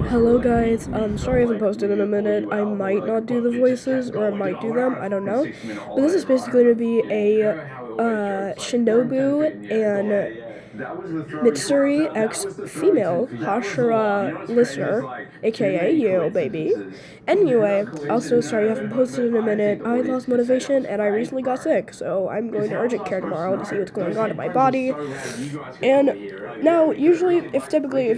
Hello guys, sorry I haven't posted in a minute. I might not do the voices, or I might do them, I don't know. But this is basically going to be a shinobu and mitsuri x female Hashira listener, aka you, baby. Anyway, also sorry I haven't posted in a minute. I lost motivation and I recently got sick, so I'm going to urgent care tomorrow to see what's going on in my body. And now, usually, if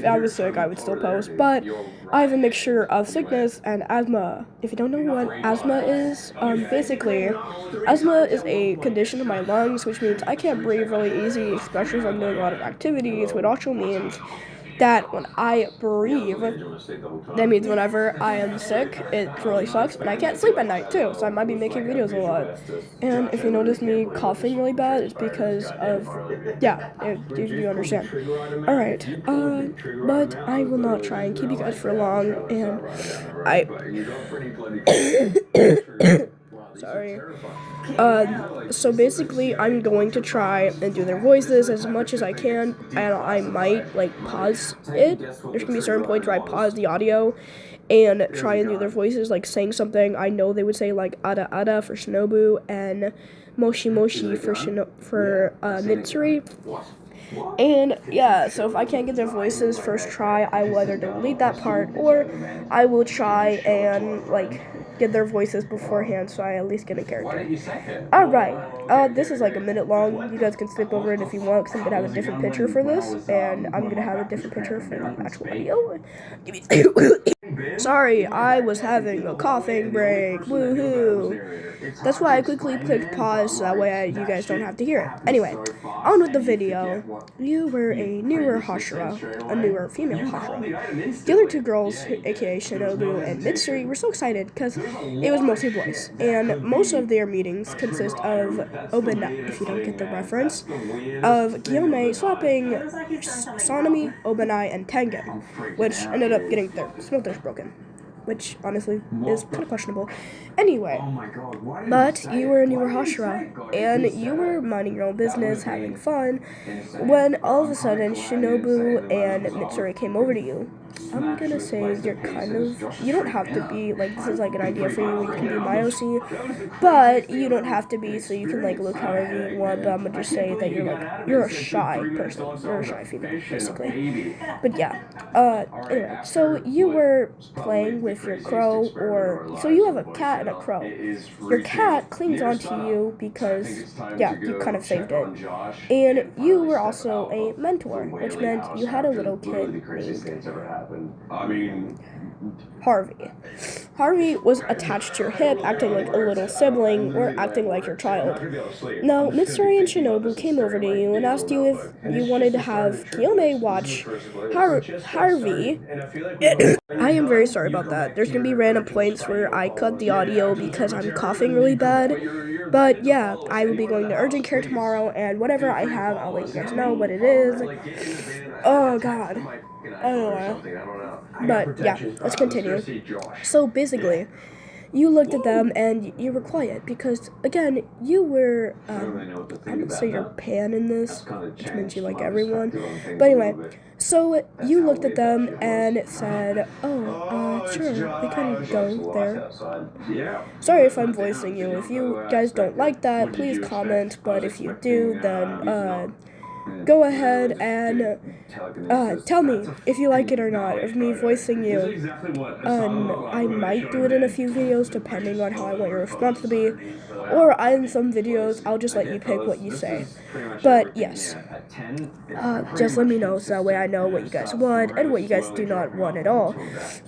I was sick, I would still post, but I have a mixture of sickness and asthma. If you don't know what asthma is, basically, asthma is a condition of my lungs, which means I can't breathe really easy, especially if I'm doing a lot of activities, which also means that when I breathe, that means whenever I am sick, it really sucks, and I can't sleep at night too, so I might be making videos a lot. And if you notice me coughing really bad, it's because of, yeah, you understand. Alright, but I will not try and keep you guys for long, and I, sorry. So basically, I'm going to try and do their voices as much as I can, and I might, like, pause it. There's gonna be certain points where I pause the audio and try and do their voices, like saying something I know they would say, like Ada Ada for Shinobu and Moshi Moshi for Mitsuri. And yeah, so if I can't get their voices first try, I will either delete that part or I will try and like get their voices beforehand so I at least get a character. Alright, this is like a minute long. You guys can skip over it if you want, because I'm gonna have a different picture for this, and I'm gonna have a different picture for the actual video. Sorry, I was having a coughing break. Woohoo! That's why I quickly clicked pause so that way you guys don't have to hear it. Anyway, on with the video. You were a newer Hashira, a newer female Hashira. The other two girls, aka Shinobu and Mitsuri, were so excited because it was mostly boys. And most of their meetings consist of Obana, if you don't get the reference, of Gyome slapping Sonami, Obanai, and Tengen, which ended up getting their smelters broken, which honestly is kind of questionable. Anyway, but you were a newer Hashira, and you were minding your own business, having fun, when all of a sudden Shinobu and Mitsuri came over to you. I'm gonna say you're kind of, you don't have to be, like, this is like an idea for you, you can be Myosi, but you don't have to be, so you can like look however you want, but I'm gonna just say that you're a shy person, you're a shy female, basically. But yeah, anyway, so you were playing with your crow, so you have a cat and a crow. Your cat clings onto you because, yeah, you kind of saved it. And you were also a mentor, which meant you had a little kid named Harvey. Harvey was attached to your hip, acting like a little sibling, or acting like your child. Now, Mitsuri and Shinobu came over to you and asked you if you wanted to have Kiyome watch Harvey. I am very sorry about that. There's gonna be random points where I cut the audio because I'm coughing really bad. But yeah, I will be going to urgent care tomorrow, and whatever I have, I'll let you guys know what it is. Oh god. I don't know. But yeah, let's continue. So basically, you looked at them and you were quiet because, again, you were, I'm gonna say you're pan in this, which means you like everyone. But anyway, so you looked at them and said, sure, we can go there. Sorry if I'm voicing you. If you guys don't like that, please comment, but if you do, then, go ahead and tell me if you like it or not, of me voicing you. I might do it in a few videos depending on how I want your response to be, or in some videos I'll just let you pick what you say. But yes, just let me know so that way I know what you guys want and what you guys do not want at all.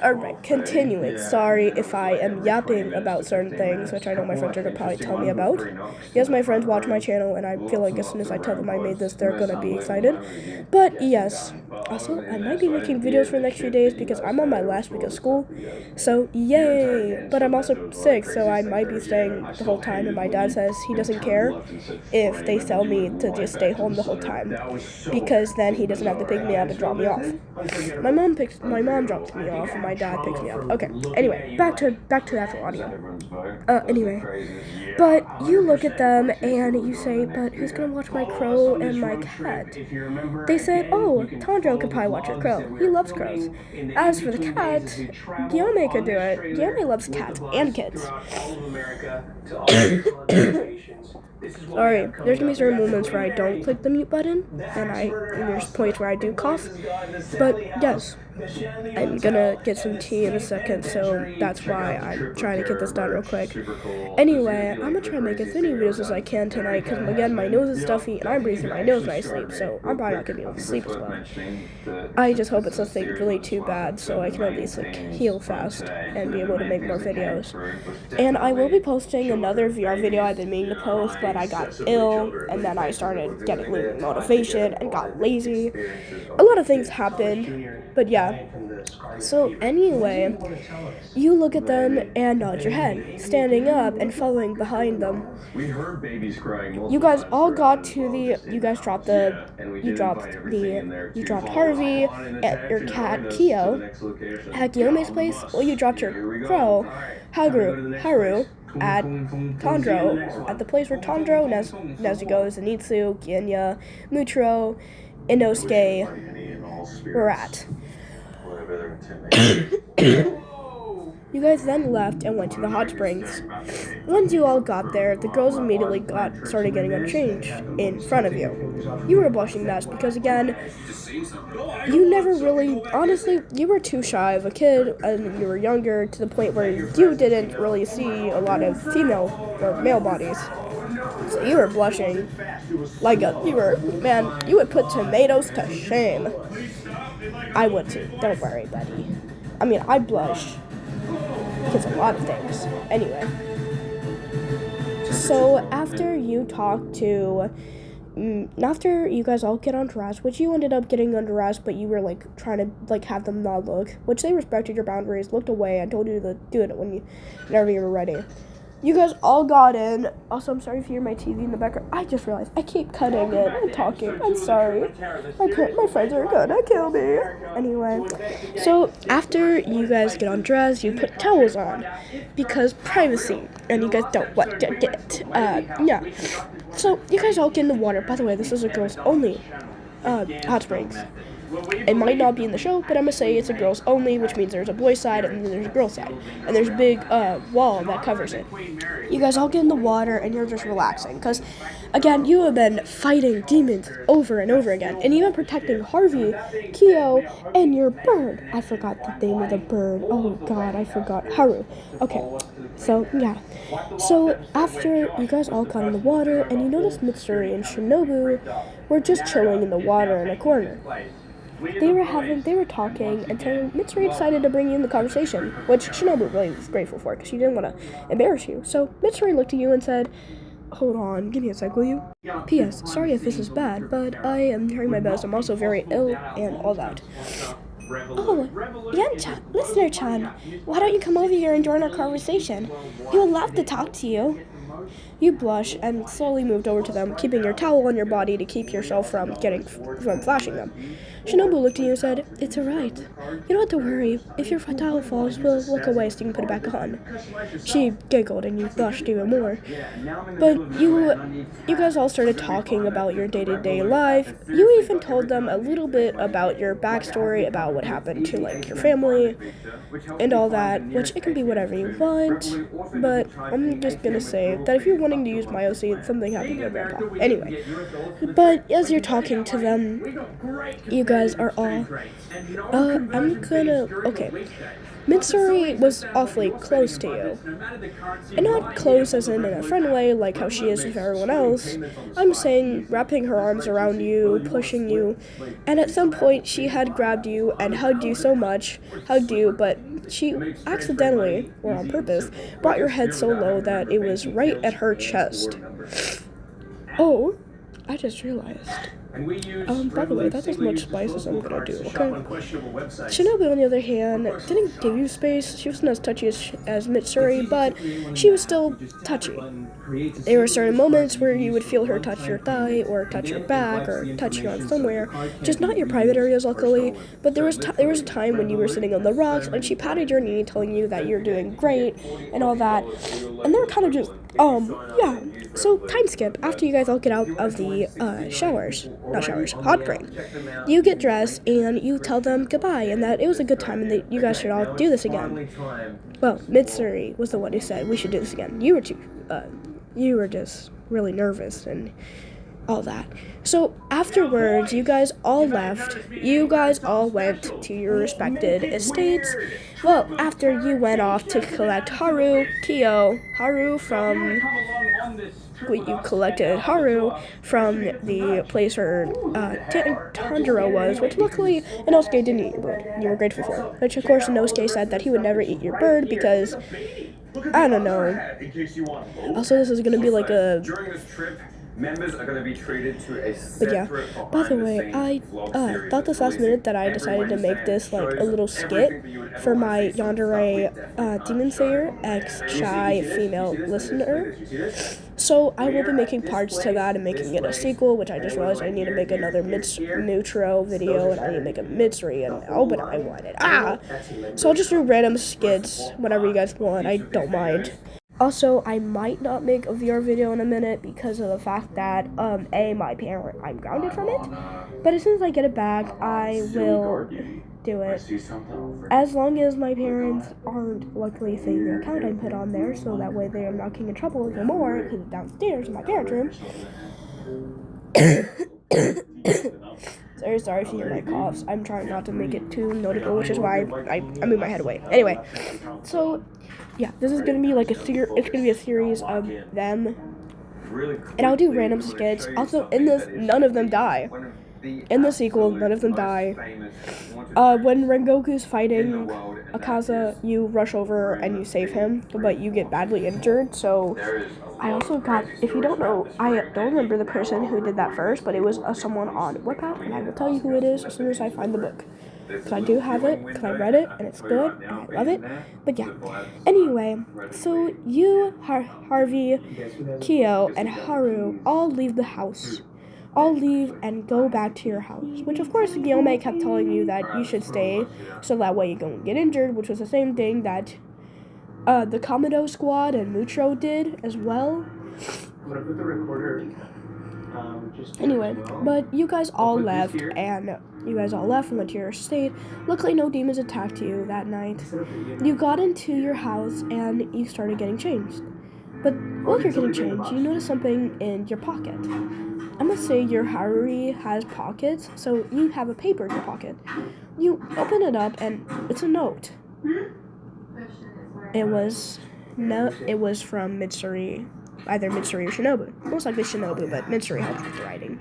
Alright, continuing. Sorry if I am yapping about certain things, which I know my friends are going to probably tell me about. Yes, my friends watch my channel, and I feel like as soon as I tell them I made this, they're going to be excited. But yes, also, I might be making videos for the next few days because I'm on my last week of school, so yay! But I'm also sick, so I might be staying the whole time, and my dad says he doesn't care if they tell me to just stay home the whole time. because then he doesn't have to pick me up and drop me off. My mom drops me off, and my dad picks me up. Okay. Anyway, back to the actual audio. Anyway, but you look at them and you say, "But who's gonna watch my crow and my cat?" They said, "Oh, Tandro could probably watch your crow. He loves crows. As for the cat, Guillaume could do it. Guillaume loves cats and kids." Sorry, there's gonna be certain moments where I don't click the mute button, and there's points where I do cough. But yes, I'm gonna get some tea in a second, so that's why I'm trying to get this done real quick. Anyway, I'm gonna try and make as many videos as I can tonight, because again, my nose is stuffy, and I breathe through my nose when I sleep, so I'm probably not gonna be able to sleep as well. I just hope it's nothing really too bad, so I can at least heal fast and be able to make more videos. And I will be posting another VR video I've been meaning to post, but I got ill, and then I started losing motivation and got lazy. A lot of things happened, but yeah. So anyway, you look at them and nod your head, standing up and following behind them. You guys all got to you dropped Harvey at your cat Kyo at Guillaume's place. Well, you dropped your crow Haru at Tandro, at the place where Tandro, Nezuko, Zenitsu, Genya, Mutro, Inosuke were at. You guys then left and went to the hot springs. Once you all got there, the girls immediately started getting unchanged in front of you. You were a blushing mess because, again, you never really, honestly, you were too shy of a kid and you were younger to the point where you didn't really see a lot of female or male bodies. So you were blushing like you would put tomatoes to shame. I would too, don't worry, buddy. I mean, I blush because of a lot of things. Anyway, so after you guys all get undressed, which you ended up getting undressed, but you were trying to have them not look, which they respected your boundaries, looked away, and told you to do it whenever you were ready. You guys all got in. Also, I'm sorry if you hear my TV in the background. I just realized I keep cutting it and talking. I'm sorry. My friends are gonna kill me. Anyway, so after you guys get undressed, you put towels on because privacy, and you guys don't want to get yeah. So you guys all get in the water. By the way, this is a girls only hot springs. It might not be in the show, but I'm gonna say it's a girls only, which means there's a boy side and then there's a girl side, and there's a big wall that covers it. You guys all get in the water and you're just relaxing, because again, you have been fighting demons over and over again, and even protecting Harvey, Kyo, and your bird. I forgot the name of the bird. Oh god, I forgot. Haru. Okay, so yeah. So after you guys all got in the water, and you noticed Mitsuri and Shinobu were just chilling in the water in a corner. They were talking until Mitsuri decided to bring you in the conversation, which Shinobu really was grateful for because she didn't want to embarrass you. So Mitsuri looked at you and said, "Hold on, give me a sec, will you? P.S. Sorry if this is bad, but I am trying my best. I'm also very ill and all that." "Oh, Listener-chan, why don't you come over here and join our conversation? We would love to talk to you." You blushed and slowly moved over to them, keeping your towel on your body to keep yourself from flashing them. Shinobu looked at you and said, "It's alright. You don't have to worry. If your towel falls, we'll look away so you can put it back on." She giggled and you blushed even more. But you guys all started talking about your day-to-day life. You even told them a little bit about your backstory, about what happened to your family and all that, which it can be whatever you want, but I'm just gonna say that if you're wanting to use my OC, something happened to your grandpa. Anyway, but as you're talking to them, you guys are all, okay. Mitsuri was awfully close to you. And not close as in a friend way, like how she is with everyone else. I'm saying wrapping her arms around you, pushing you, and at some point she had grabbed you and hugged you, but she accidentally, or on purpose, brought your head so low that it was right at her chest. Oh, I just realized. By the way, that's as much spice as I'm gonna do, okay? Shinobu, on the other hand, didn't give you space. She wasn't as touchy as Mitsuri, but she was still touchy. There were certain moments where you would feel her touch your thigh, or touch your back, or touch you on somewhere, just not your private areas, luckily. But there was a time when you were sitting on the rocks, and she patted your knee, telling you that you're doing great, and all that. And they were kind of just, yeah. So, time skip. After you guys all get out of the hot spring, you get dressed and you tell them goodbye and that it was a good time and that you guys should all do this again. Well, Mitsuri was the one who said we should do this again. You were just really nervous and all that. So afterwards, you guys all left. You guys all went to your respected estates. Well, after you went off to collect Haru from... Wait, you collected Haru from the place where Tanjiro was, which luckily Inosuke didn't eat your bird. You were grateful for. Which, of course, Inosuke said that he would never eat your bird because... I don't know. Also, this is going to be like a... Members are going to be treated to a But yeah, by the way, I thought this last minute that I decided to make this like a little skit for my Yandere Demon Slayer X Shy female listener. So I will be making parts to that and making it a sequel, which I just realized I need to make another Mutro video and I need to make a Mitsuri and but I want it. So I'll just do random skits whenever you guys want. I don't mind. Also, I might not make a VR video in a minute because of the fact that, I'm grounded from it. But as soon as I get it back, I will do it. As long as my parents aren't luckily seeing the account I put on there, so that way they are not getting in trouble even more, because it's downstairs in my parents' room. Very sorry if you hear my coughs. I'm trying not to make it too notable, which is why I move my head away. Anyway, so yeah, this is gonna be like it's gonna be a series of them, and I'll do random skits. Also, in this, none of them die. In the sequel, none of them die. When Rengoku's fighting Akaza, you rush over and you save him, but you get badly injured, so I also got, if you don't know, I don't remember the person who did that first, but it was someone on Wattpad, and I will tell you who it is as soon as I find the book. Because I do have it, because I read it, and it's good, and I love it, but yeah. Anyway, so you, Harvey, Kyo, and Haru all leave the house. All leave and go back to your house, which of course Guillaume kept telling you that you should stay, so that way you don't get injured, which was the same thing that the Komodo squad and Mutro did as well. Anyway, but you guys all left and went to your estate. Luckily, no demons attacked you that night. You got into your house and you started getting changed. But while you're getting changed, you notice something in your pocket. I must say your Haruri has pockets, so you have a paper in your pocket. You open it up and it's a note. It was from Mitsuri, either Mitsuri or Shinobu. Most likely Shinobu, but Mitsuri helped with the writing.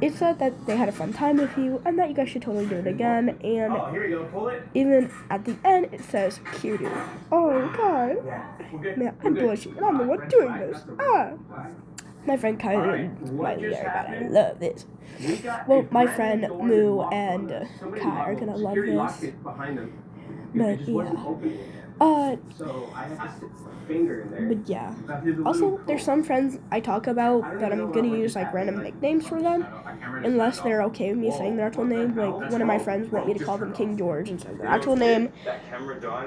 It said that they had a fun time with you and that you guys should totally do it again, and even at the end it says Kiryu. Oh god. Man, I'm blushing and I'm the one doing this. My friend Kai and Miley are about to love this. Well, my friend Moo and Kai are gonna love this. But yeah. But yeah. Also, there's some friends I talk about that I'm gonna use like random nicknames for them, unless they're okay with me saying their actual name. Like one of my friends want me to call them King George instead of their actual name.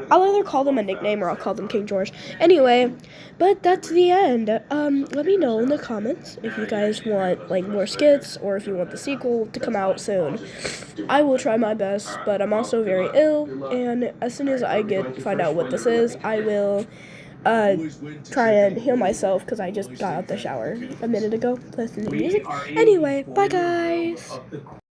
I'll either call them a nickname or I'll call them King George. Anyway, but that's the end. Let me know in the comments if you guys want like more skits or if you want the sequel to come out soon. I will try my best, but I'm also very ill, and as soon as I find out what this is, I will try and heal myself because I just got out the shower a minute ago, listening to music. Anyway, bye guys!